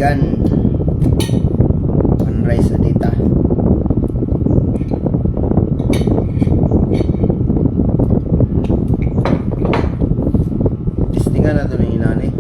Yan. Panrice na dita. Testingan na ito ng inani.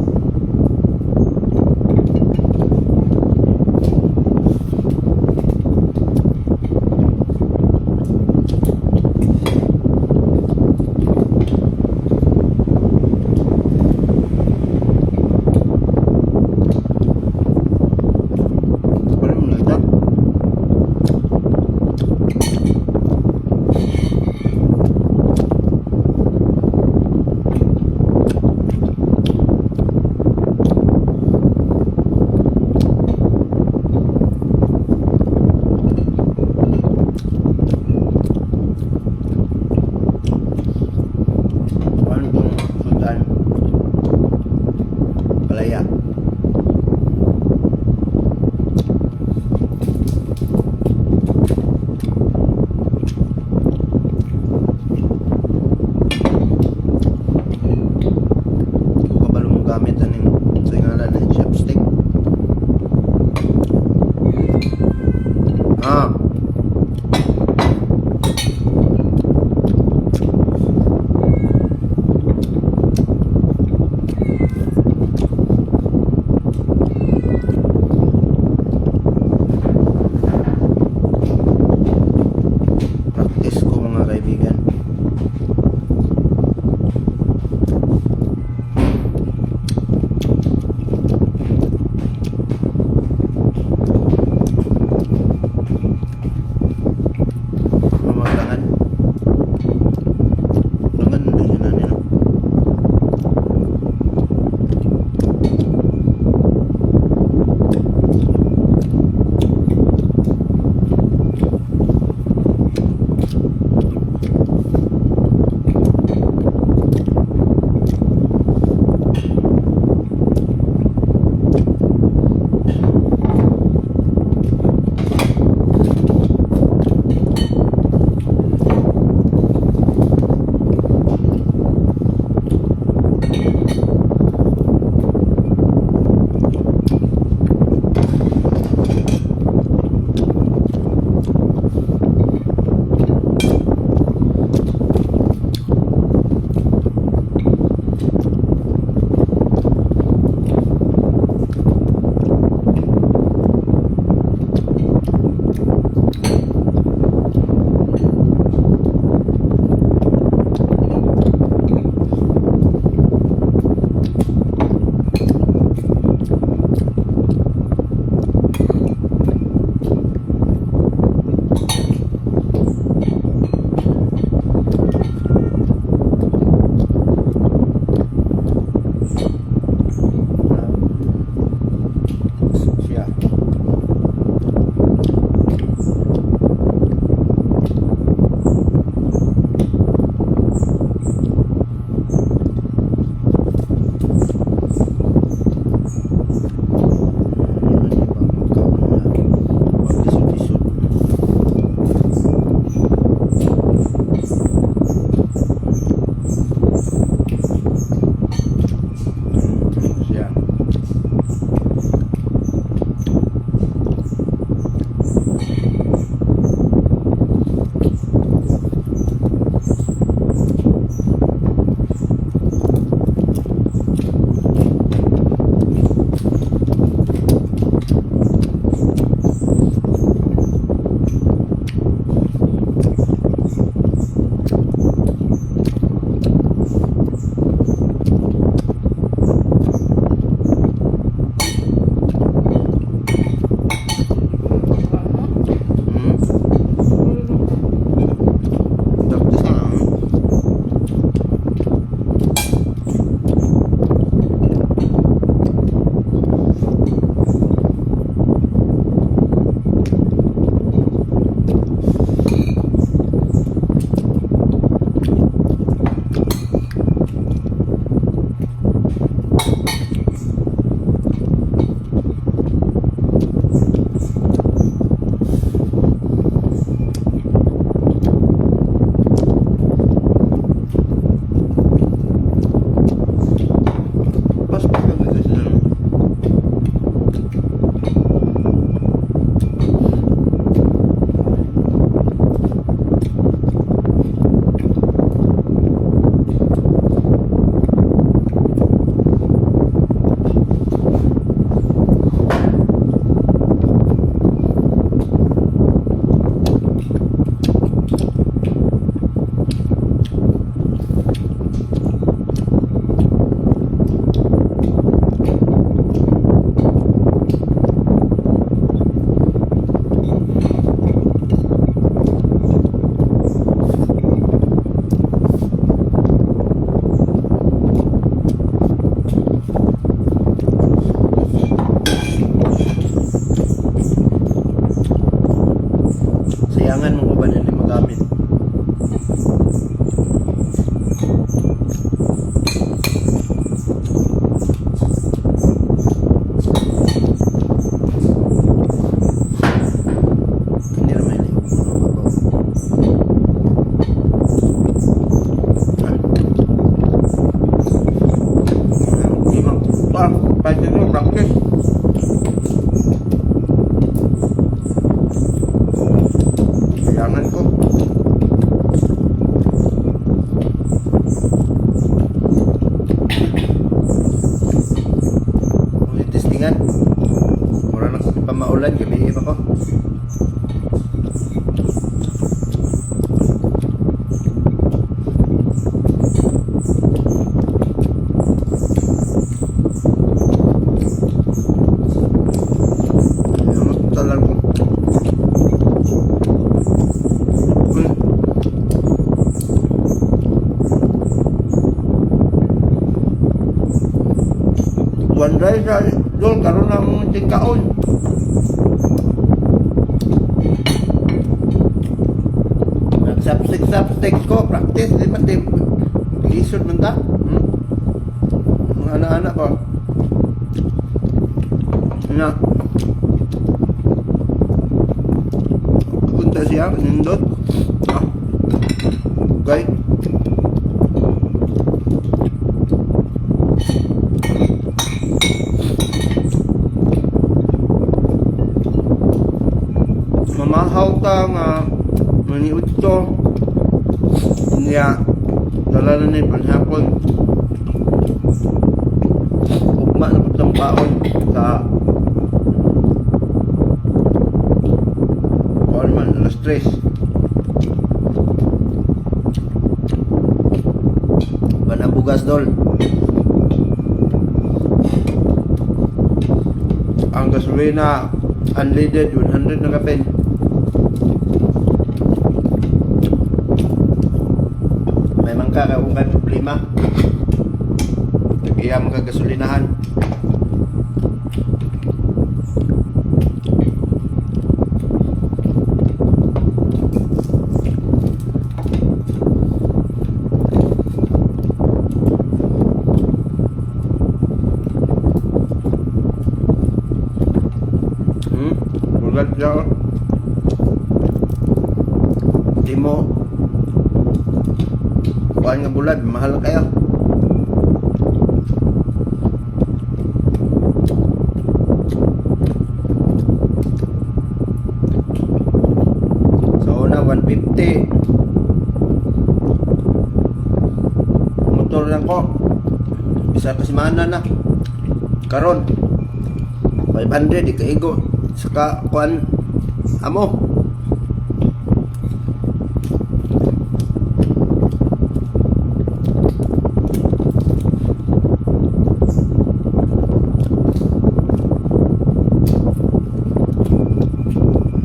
Pwede nyo, practice. Kailangan ko. Ulit testingan. Mura na pa maulan, gabi pa ko. One day sa doon karon ng tingkaon. Nagsapsik ko, practice di man din. Isod man ta. Mga anak-anak ko. Na. Punta siya, nindot. Okay. Mamahaw ta nga maniud to niya dala na ni panhapon ugma na putang baon sa man alas 3 banang bugas dol ang gasolina unleaded 100 na kapin. May mangka kung may problema nag-iya mga gasolinahan. Bulat siya di mo kuhaan nga bulat, mahal kayo. So una 150 motor lang ko isa ka semana na karon 500 ikaigo saka kuhaan amo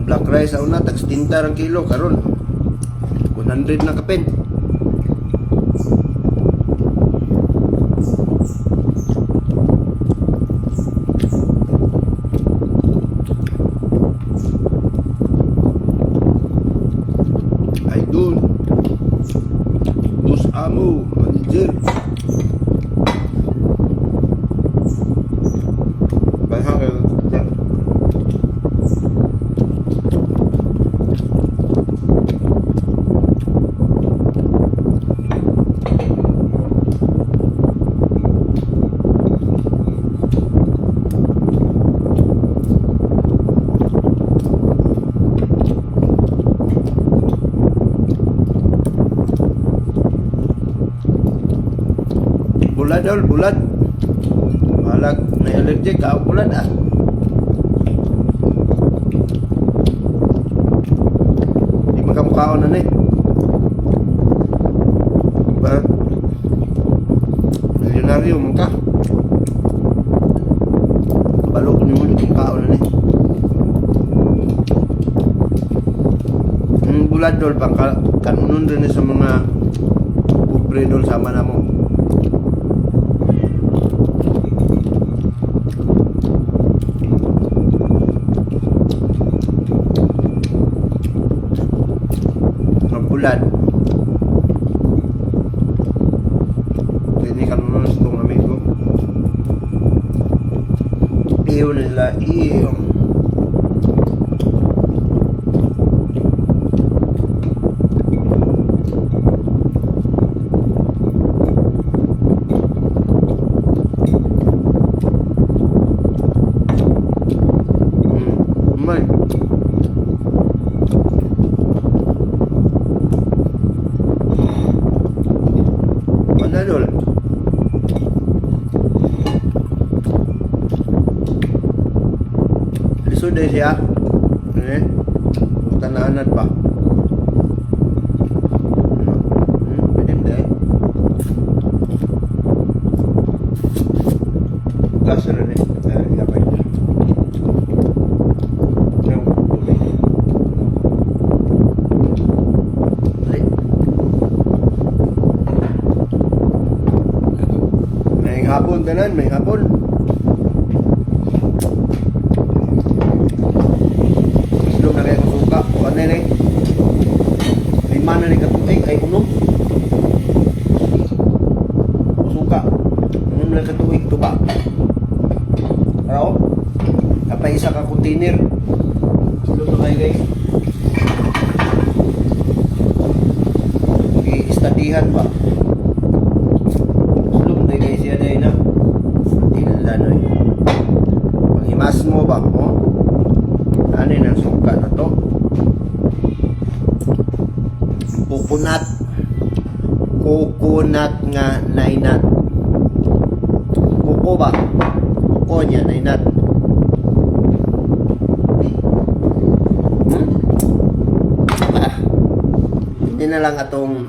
black rice sa una tax tinta ang kilo karon 100 na kapin. Ay dun Bus Amo manager bahang bulan dol bulan malag may allergic ka bulan di makamukhaon na ni ba milyonaryo man ka balo ko ni mo di kaon na ni bulan dol bang kanunon rin sa mga pobre dol sama na mo. Bulan ini kan mas itong amigo iyo nila iyo na dol. Lisod din siya. Tanaanad pa. Pwede mo dahil. Gas na rin. Yapay. May hapon tanan, may hapon. Islom na kayo kung suka. Ano na eh? Lima na rin katuig ay unom. Suka. Unom na katuig ito ba? Pero, kapay isa ka container. Islom na kayo guys. I-studyhan pa. Guys, yan ay na tinalanoy. Panghimas mo ba mo? Ano yung suka na to? Coconut nga nainat. Kuko ba? Kuko niya nainat. Hindi na lang atong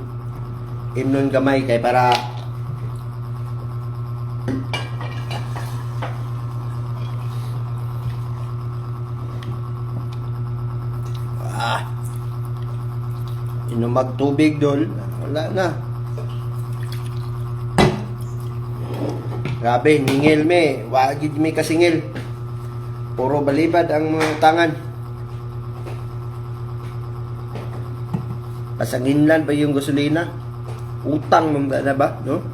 imnon gamay kay para inumag tubig dol, wala na. Grabe, ningil me, wagid me kasingil. Puro balibad ang mga tangan. Pasanginlan pa yung gasolina. Utang mong na ba, no?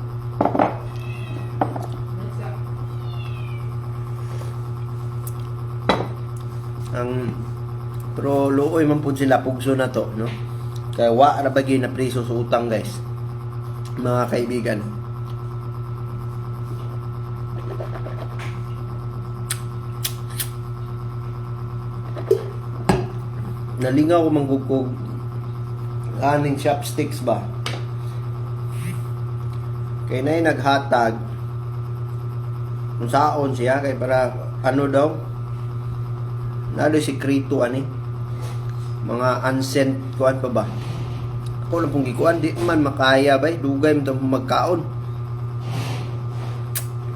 Pero luoy man po sila pugso na to, no? Kaya wa ra bagay na preso sa utang, guys. Mga kaibigan. Nalingaw ko manggugkog aning chopsticks ba? Kaya na yung naghatag kung saon siya kay para ano daw nalo sikreto ani mga unsent kuan pa ba? Ako lang pong gikuan, di man makaya ba? Dugay mo itong magkaon.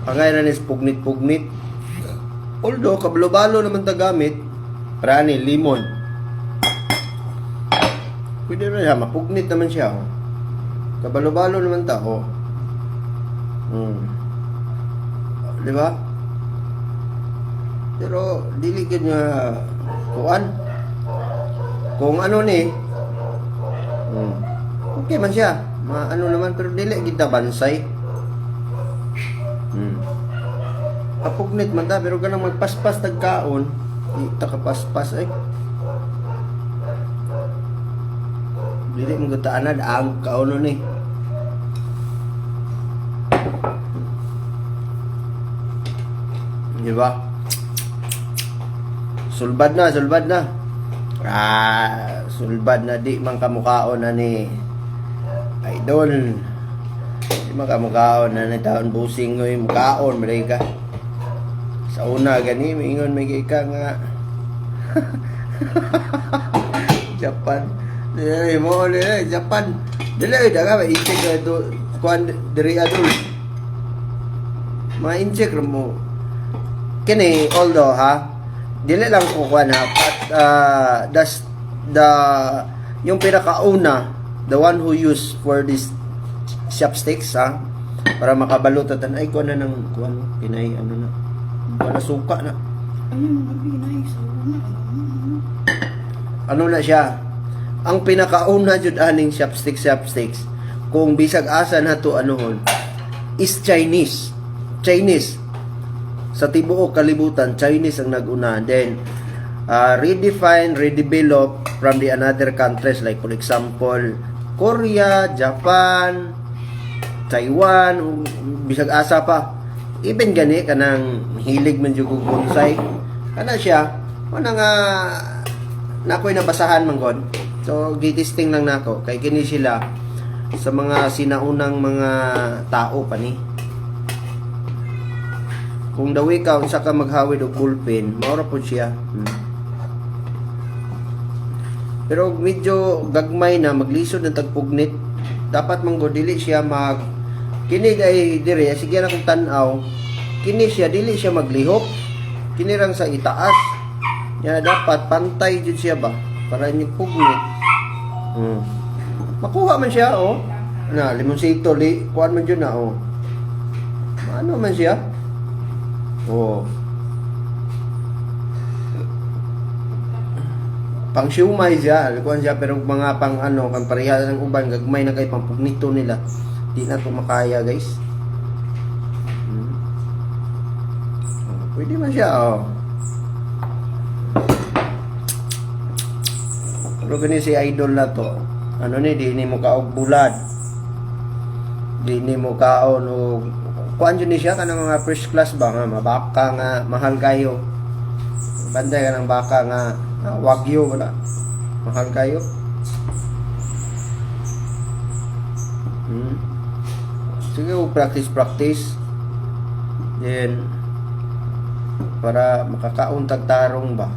Pangay na nis pugnit-pugnit. Although, kabalo-balo naman tagamit, prani, limon. Pwede na siya, mapugnit naman siya. Oh. Kabalo-balo naman ta. Oh. Di ba? Pero, dili ka niya kuan. Kung ano ni, okay man siya. Ano naman, pero dili kita bansay. Kapugnit man ta, pero ganang magpaspas tagkaon, di ta kapaspas ay. Dili mo gutaanad ang kaono ni. Di ba? Sulbad na, sulbad na. Sulbad na di man kamukhaon na ni idol. Di man kamukhaon na ni taon busing ngoy mukhaon mereka. Sa una gani mingon may ka nga Japan. Dili mo ni Japan. Dili daga ba i-check do kuan diri adul. Ma-check mo. Kini although ha dili lang ko kuan ha but yung pinakauna the one who use for this chopsticks ha para makabalutan ay kuan na ng kuan pinay ano na wala suka na ano na siya ang pinakauna jud aning chopsticks kung bisag asa na to anuhon is Chinese sa tibuok kalibutan Chinese ang naguna then redevelop from the another countries like for example Korea, Japan, Taiwan, bisag asa pa even gani kanang hilig man jud og bonsai kana siya ana nga nakoy nabasahan man god so gitisting lang nako kay kini sila sa mga sinaunang mga tao pa ni. Kung daw ikaw unsa ka maghawid og ballpen, maura po siya. Pero medyo gagmay na maglisod ng tagpugnit. Dapat manggo dili siya mag kini ay dire sige na kung tan-aw. Kini siya dili siya maglihok. Kini rang sa itaas. Ya dapat pantay jud siya ba para ini pugnit. Makuha man siya oh. Na limonsito li kuan man jud na oh. Ano man siya? Oh. Pang siumay siya, kuan siya pero mga pang ano, kan pareha ng uban gagmay na kay pampugnito nila. Di na to makaya, guys. Pwede man siya oh. Pero gani si idol na to. Ano ni di ni mo kaog bulad. Di ni mo kaon og kuan jud ni siya kanang mga first class ba nga mabaka nga mahal kayo. Banday ka ng baka nga wagyu wala. Mahal kayo. Sige, practice. Then para makakaon tagtarong ba.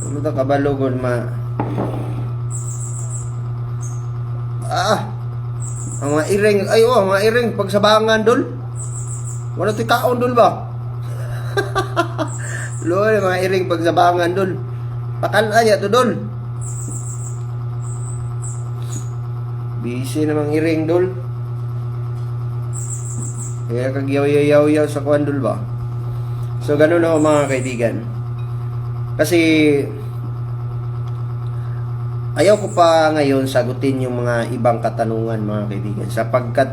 Ano ta kabalogon ang mga iring, mga iring pagsabangan dol. Wala to'y kaon dol ba? Loy, mga iring pagsabangan dol. Pakan aya to dol. Busy namang iring dol. Kaya kagyaw-yaw sa kuan dol ba? So ganun ako mga kaibigan. Kasi ayaw ko pa ngayon sagutin yung mga ibang katanungan mga kaibigan sapagkat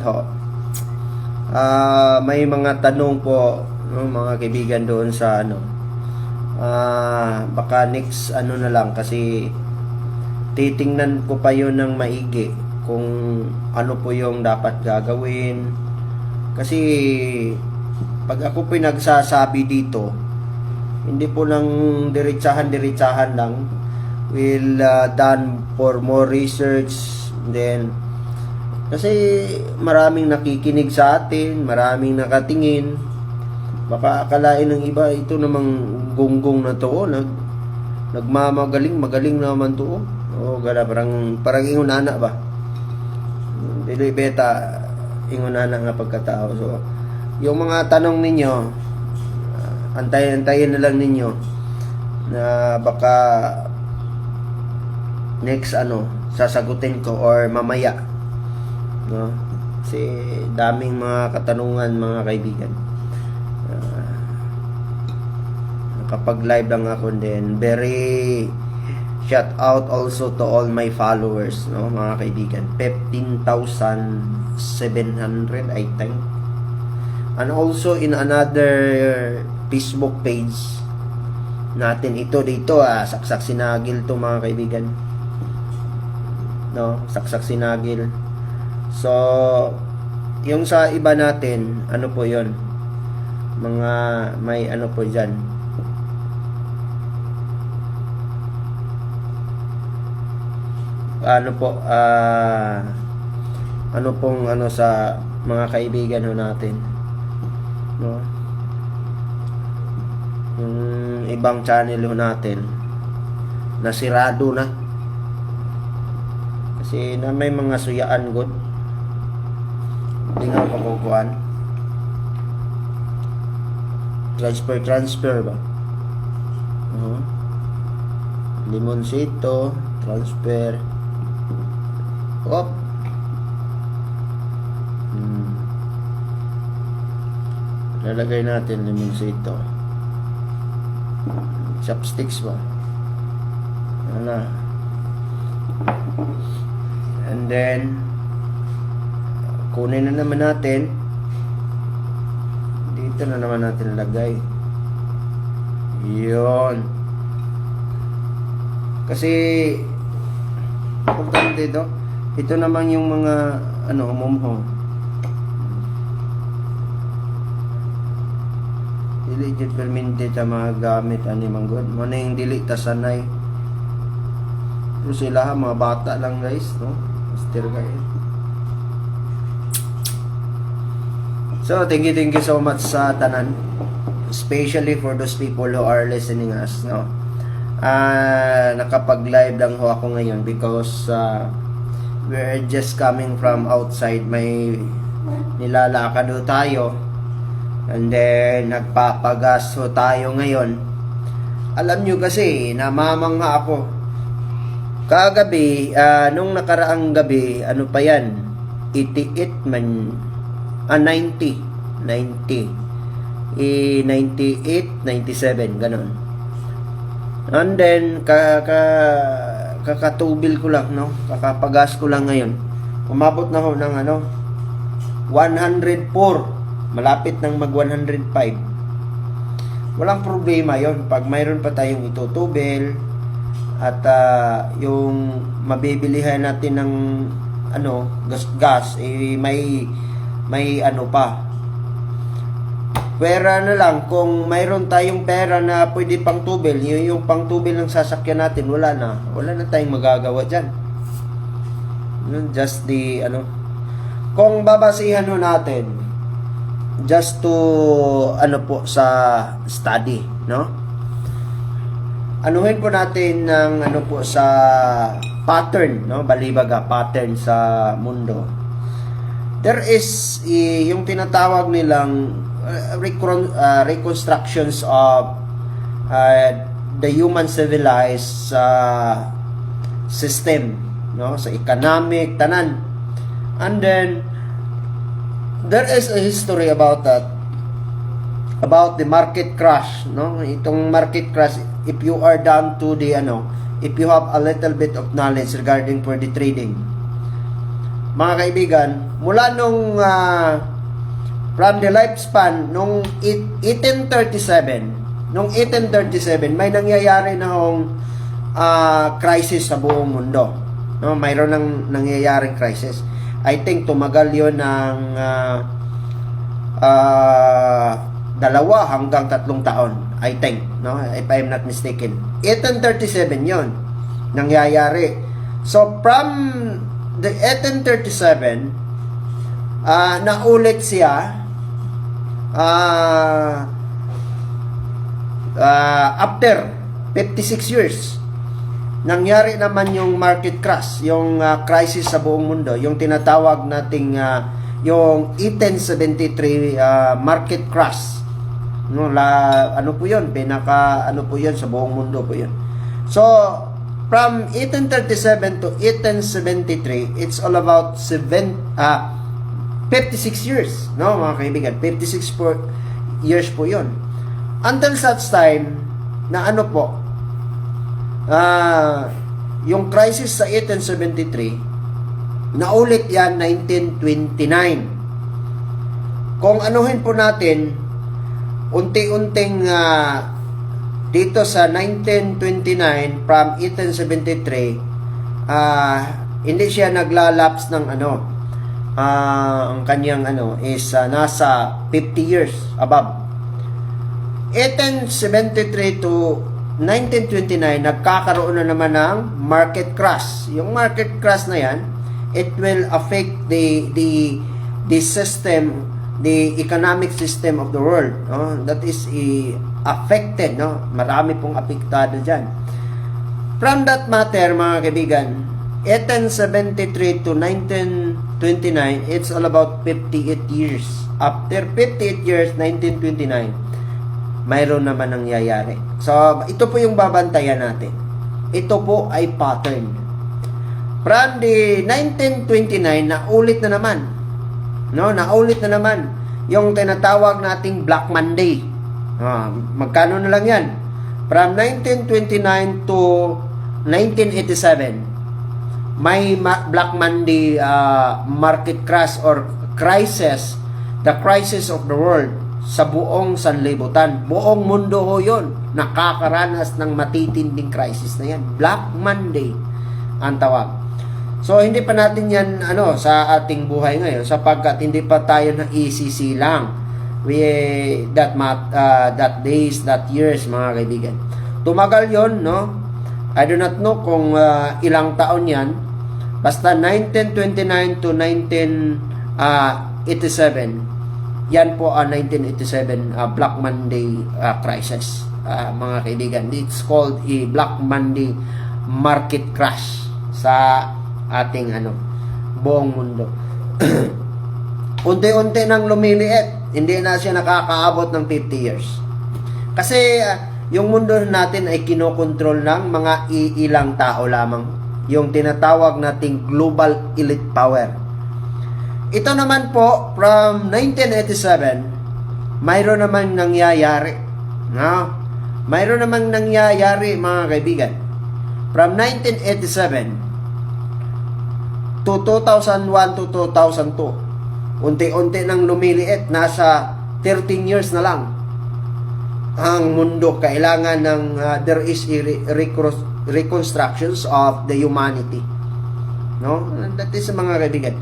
may mga tanong po mga kaibigan doon sa baka next na lang kasi titingnan ko pa yun ng maigi kung ano po yung dapat gagawin kasi pag ako pinagsasabi dito hindi po lang diretsahan lang will done for more research then kasi maraming nakikinig sa atin, maraming nakatingin. Baka akalain ng iba ito namang gunggong na to, magaling naman to. Gala parang ingunana ba? Dili beta ingunana nga pagkatao. So, yung mga tanong ninyo, antayin na lang ninyo na baka next sasagutin ko or mamaya no kasi daming mga katanungan mga kaibigan kapag live lang ako then very shout out also to all my followers no mga kaibigan 15,700 I think and also in another Facebook page natin ito dito saksak sinagil to mga kaibigan no saksak sinagil so yung sa iba natin ano po yon mga may ano po dyan ano po ano pong sa mga kaibigan natin no yung ibang channel natin nasirado na kasi na may mga suyaan god hindi nga pakukuhan transfer ba limonsito transfer lalagay natin limonsito chopsticks ba and then kunin na naman natin dito na naman natin lagay yun kasi importante ito naman yung mga umumho dili jud permente ta mga gamit ani manggod mo na yung dili ta sanay pero sila mga bata lang guys no master guys So, thank you so much sa tanan. Especially for those people who are listening us, no? Nakapag-live lang ho ako ngayon because we're just coming from outside. May nilalakad ho tayo. And then, nagpapagas ho tayo ngayon. Alam nyo kasi, namamangha ako. Kagabi, nung nakaraang gabi, ano pa yan? 88 man, 90. 98, 97, ganon. And then, kakatubil ko lang, no? Kakapagas ko lang ngayon. Umabot na ho ng 104. Malapit ng mag 105. Walang problema yon pag mayroon pa tayong itutubil at yung mabibilihan natin ng gas may pa. Pera na lang, kung mayroon tayong pera na pwede pang tubil, yung pang tubil ng sasakyan natin, wala na tayong magagawa dyan. Just kung babasihan ho natin, just to, sa study, no? Anuhin po natin ng, sa pattern, no? Balibaga, pattern sa mundo. There is, yung tinatawag nilang, reconstructions of the human civilized system, no, sa economic tanan. And then there is a history about that, about the market crash, no? Itong market crash, if you are down to the if you have a little bit of knowledge regarding for the trading, mga kaibigan, mula nung from the lifespan nung 1837, may nangyayari na hong crisis sa buong mundo, no? Mayroon nang nangyayaring crisis. I think tumagal yon ng 2 hanggang 3 taon, I think, no? If I'm not mistaken, 1837 yon nangyayari. So from the 1837, naulit siya after 56 years. Nangyari naman yung market crash, yung crisis sa buong mundo, yung tinatawag nating yung 1873 market crash, no? Po yun, pinaka po yun sa buong mundo po yun. So from 1837 to 1873, it's all about 56 years, no, mga kaibigan. 56 years po yun. Until such time na yung crisis sa 1873, naulit yan 1929. Kung anuhin po natin, unti-unting dito sa 1929 from 1873, hindi siya naglalaps ng ang kanyang is nasa 50 years above. 1873 to 1929, nagkakaroon na naman ng market crash. Yung market crash na yan, it will affect the system, the economic system of the world, no? That is affected, no? Marami pong apektado dyan. From that matter, mga kaibigan, 1873 to 1929, it's all about 58 years. After 58 years, 1929, mayroon naman nangyayari. So, ito po yung babantayan natin. Ito po ay pattern. From the 1929, naulit na naman. No, naulit na naman yung tinatawag nating Black Monday. Magkano na lang yan? From 1929 to 1987, may Black Monday market crash or crisis, the crisis of the world sa buong sanlibutan. Buong mundo ho yun nakakaranas ng matitinding crisis na yan. Black Monday ang tawag. So hindi pa natin yan sa ating buhay ngayon, sapagkat hindi pa tayo na isisilang that days, that years, mga kaibigan. Tumagal yon, no? I do not know kung ilang taon yan. Basta 1929 to 1987, Yan po ang 1987 Black Monday crisis, mga kaibigan. It's called a Black Monday market crash sa ating buong mundo. Unti-unti nang lumiliit, hindi na siya nakakaabot ng 50 years. Kasi yung mundo natin ay kinokontrol ng mga iilang tao lamang, yung tinatawag nating global elite power. Ito naman po, from 1987, mayroon namang nangyayari. No? Mayroon namang nangyayari, mga kaibigan. From 1987 to 2001 to 2002, unti-unti nang lumiliit, nasa 13 years na lang ang mundo. Kailangan ng there is a reconstructions of the humanity. No? That is, mga kaibigan,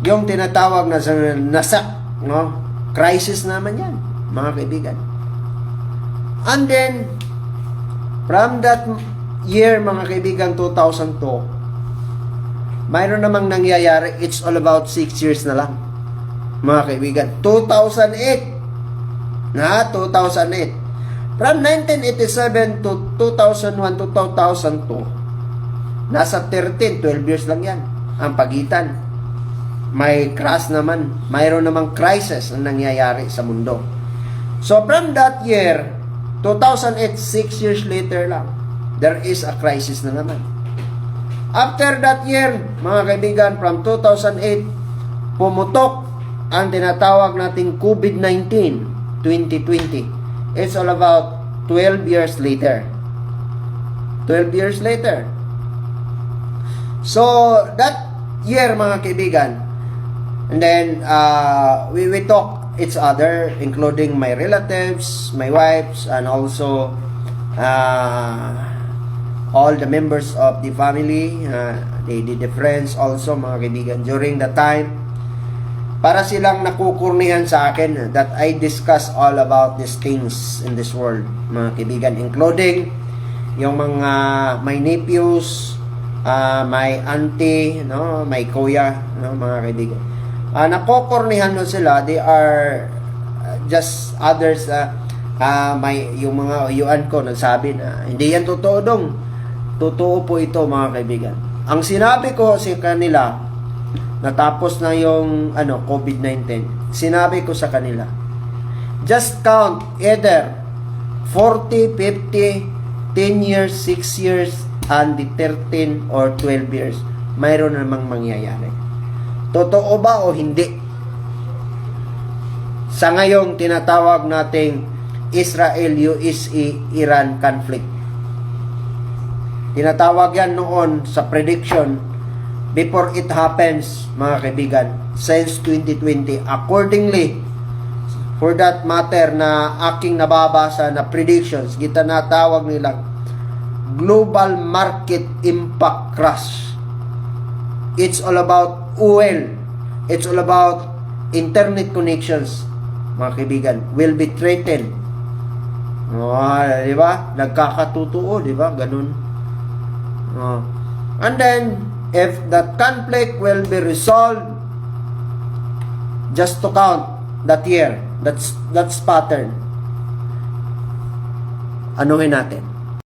yung tinatawag na nasak, no? Crisis naman yan, mga kaibigan. And then, from that year, mga kaibigan, 2002, mayroon namang nangyayari. It's all about 6 years na lang, mga kaibigan. 2008. 2008. From 1987 to 2001 to 2002, nasa 12 years lang yan ang pagitan. May crash naman, mayroon namang crisis na nangyayari sa mundo. So from that year, 2008, 6 years later lang, there is a crisis na naman. After that year, mga kaibigan, from 2008, pumutok ang tinatawag nating COVID-19, 2020. It's all about 12 years later. 12 years later. So, that year, mga kaibigan, and then, we talk each other, including my relatives, my wives, and also all the members of the family, the friends also, mga kaibigan, during the time, para silang nakukurnihan sa akin that I discuss all about these things in this world, mga kaibigan, including yung mga my nephews, my auntie, no, my kuya, no, mga kaibigan. Nakukurnihan no sila. They are just others. Yung mga uyuan ko nagsabi na hindi yan totoo dong. Totoo po ito, mga kaibigan. Ang sinabi ko sa kanila, natapos na yung COVID-19, sinabi ko sa kanila, just count either 40, 50, 10 years, 6 years, and the 13 or 12 years, mayroon namang mangyayari. Totoo ba o hindi? Sa ngayong tinatawag nating Israel-USA-Iran conflict. Tinatawag yan noon sa prediction before it happens, mga kaibigan, since 2020. Accordingly, for that matter na aking nababasa na predictions, kita natawag nilang global market impact crash. It's all about oil. It's all about internet connections, mga kaibigan, will be threatened. Di ba? Nagkakatutuo, di ba? Ganun. And then, if that conflict will be resolved, just to count that year, that's pattern. Anuhin natin.